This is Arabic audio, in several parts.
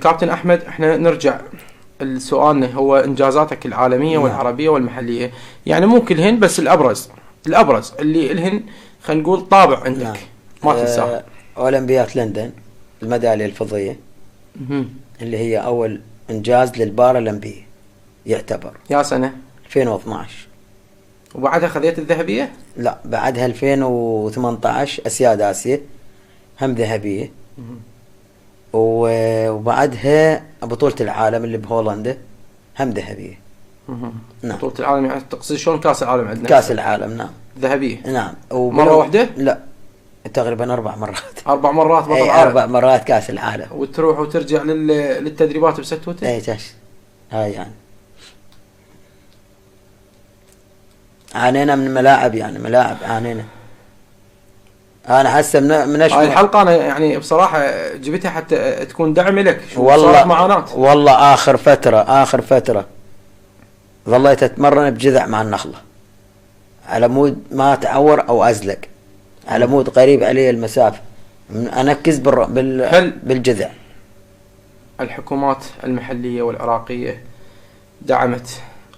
الكابتن أحمد، احنا نرجع السؤال هو إنجازاتك العالمية والعربية والمحلية، يعني مو كلهن بس الأبرز اللي الهن خلينا نقول طابع عندك ما تنساه. أولمبياد لندن الميدالية الفضية اللي هي أول إنجاز للبارالمبية يعتبر. يا سنة 2012. وبعدها خذيت الذهبية؟ لا بعدها 2018 أسياد آسيا هم ذهبية. وبعدها بطولة العالم اللي بهولندا هم ذهبية. نعم. بطولة العالم يعني تقصد شلون كأس العالم عندنا؟ كأس العالم نعم. ذهبية. نعم. مرة واحدة؟ لا تقريبا 4 مرات. 4 مرات بطل العالم. 4 مرات كأس العالم. وتروح وترجع للتدريبات بستوته؟ اي تاش. هاي يعني عانينا من ملاعب، يعني ملاعب عانينا. انا هسه من هاي الحلقة انا يعني بصراحة جبتها حتى تكون دعم لك. والله معاناة. والله اخر فترة ظليت اتمرن بجذع مع النخلة على مود ما تعور او ازلق، على مود قريب عليه المسافة، انكز بالجذع. الحكومات المحلية والعراقية دعمت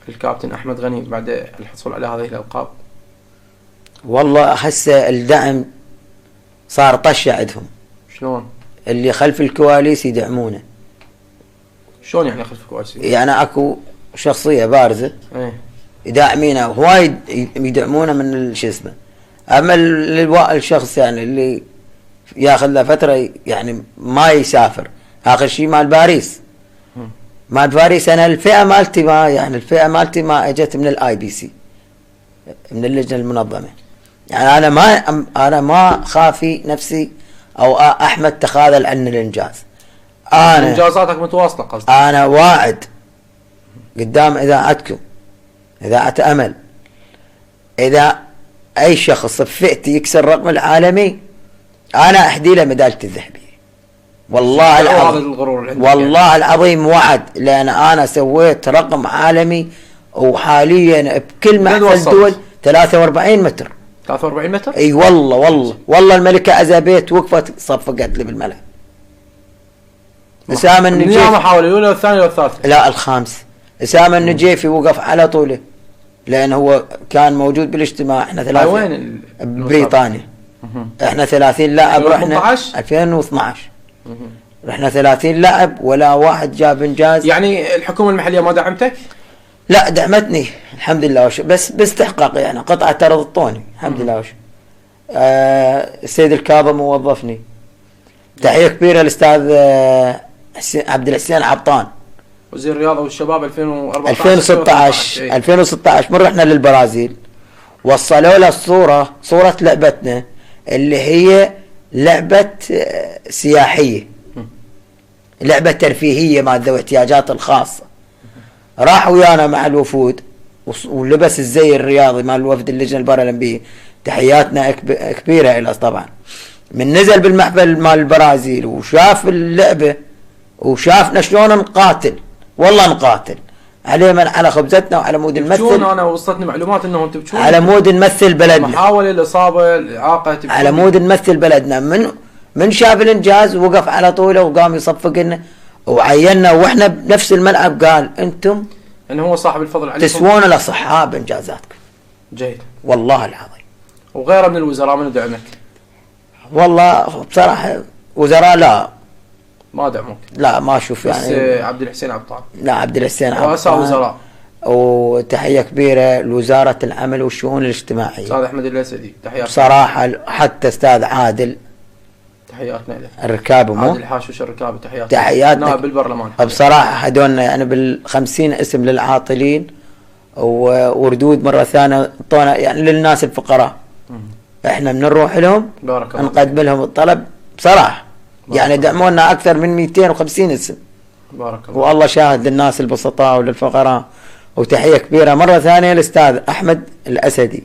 الكابتن أحمد غني بعد الحصول على هذه الألقاب؟ والله هسه الدعم صار طشة عندهم. شلون؟ اللي خلف الكواليس يدعمونه. شلون يعني خلف الكواليس؟ يعني اكو شخصية بارزة يدعمينه هوايد يدعمونه من شو اسمه. اما الشخص يعني اللي ياخذ له فترة يعني ما يسافر. اخر شيء مال باريس. مال باريس انا الفئة مالتي ما اجت من الاي بي سي، من اللجنة المنظمة. يعني انا ما خافي نفسي او احمد تخاذل عن الانجاز. انا انجازاتك متواصلة قصدي. انا واعد قدام اذاعتكم، اذاعة امل، اذا اي شخص بفئتي يكسر الرقم العالمي انا احدي له ميدالية الذهبية. والله العظيم والله العظيم وعد، لان انا سويت رقم عالمي وحاليا بكل محفل دول 43 متر. 43 متر؟ اي والله الملكة ازابيت وقفت صفقت لي بالملعب. اسامة النجيفي محاولة الاولى والثانية والثالثة؟ لا الخامس. اسامة النجيفي وقف على طوله لان هو كان موجود بالاجتماع. احنا 30 وين؟ بريطانيا. احنا 30 لاعب رحنا 2012. رحنا 30 لاعب ولا واحد جاب انجاز. يعني الحكومة المحلية ما دعمتك؟ لا دعمتني الحمد لله بس باستحقاق، يعني قطعة ترى الطوني الحمد لله السيد الكاظم موظفني. تحية كبيرة الاستاذ عبد الحسين عبطان وزير الرياضة والشباب 2016 من رحنا للبرازيل وصلوا له صورة لعبتنا اللي هي لعبة سياحية، لعبة ترفيهية مع ذوي الاحتياجات الخاصة. راح ويانا مع الوفود ولبس الزي الرياضي مع الوفد اللجنة البارالمبية. تحياتنا كبيرة إلى طبعا. من نزل بالمحفل مال البرازيل وشاف اللعبة وشافنا شلون نقاتل، والله نقاتل على من على خبزتنا وعلى مود نمثل. انا وصلتني معلومات انهم تبكون على مود نمثل بلدنا، محاولة الاصابة الاعاقة على مود نمثل بلدنا. من شاف الانجاز وقف على طوله وقام يصفق لنا وعينا واحنا بنفس الملعب قال انتم انه هو صاحب الفضل عليكم تسوون الاصحاء بانجازاتكم. جيد والله العظيم. وغيره من الوزراء من دعمك؟ والله بصراحة وزراء لا ما دعموك. لا ما اشوف يعني. بس عبد الحسين عبطان. لا عبد الحسين عبطان رؤساء وزراء. وتحية كبيرة لوزارة العمل والشؤون الاجتماعية استاذ احمد الاسدي تحياتنا. بصراحة حتى استاذ عادل تحياتنا له. الركابي عادل الحاشوش الركابي تحياتنا نائب بالبرلمان. بصراحة هدونا يعني بال50 اسم للعاطلين وردود مرة ثانية طونا يعني للناس الفقراء. احنا بنروح لهم نقدم لهم الطلب بصراحة يعني دعمونا اكثر من 250 اسم. بارك الله. والله شاهد للناس البسطاء وللفقراء. وتحية كبيرة مرة ثانية للأستاذ أحمد الأسدي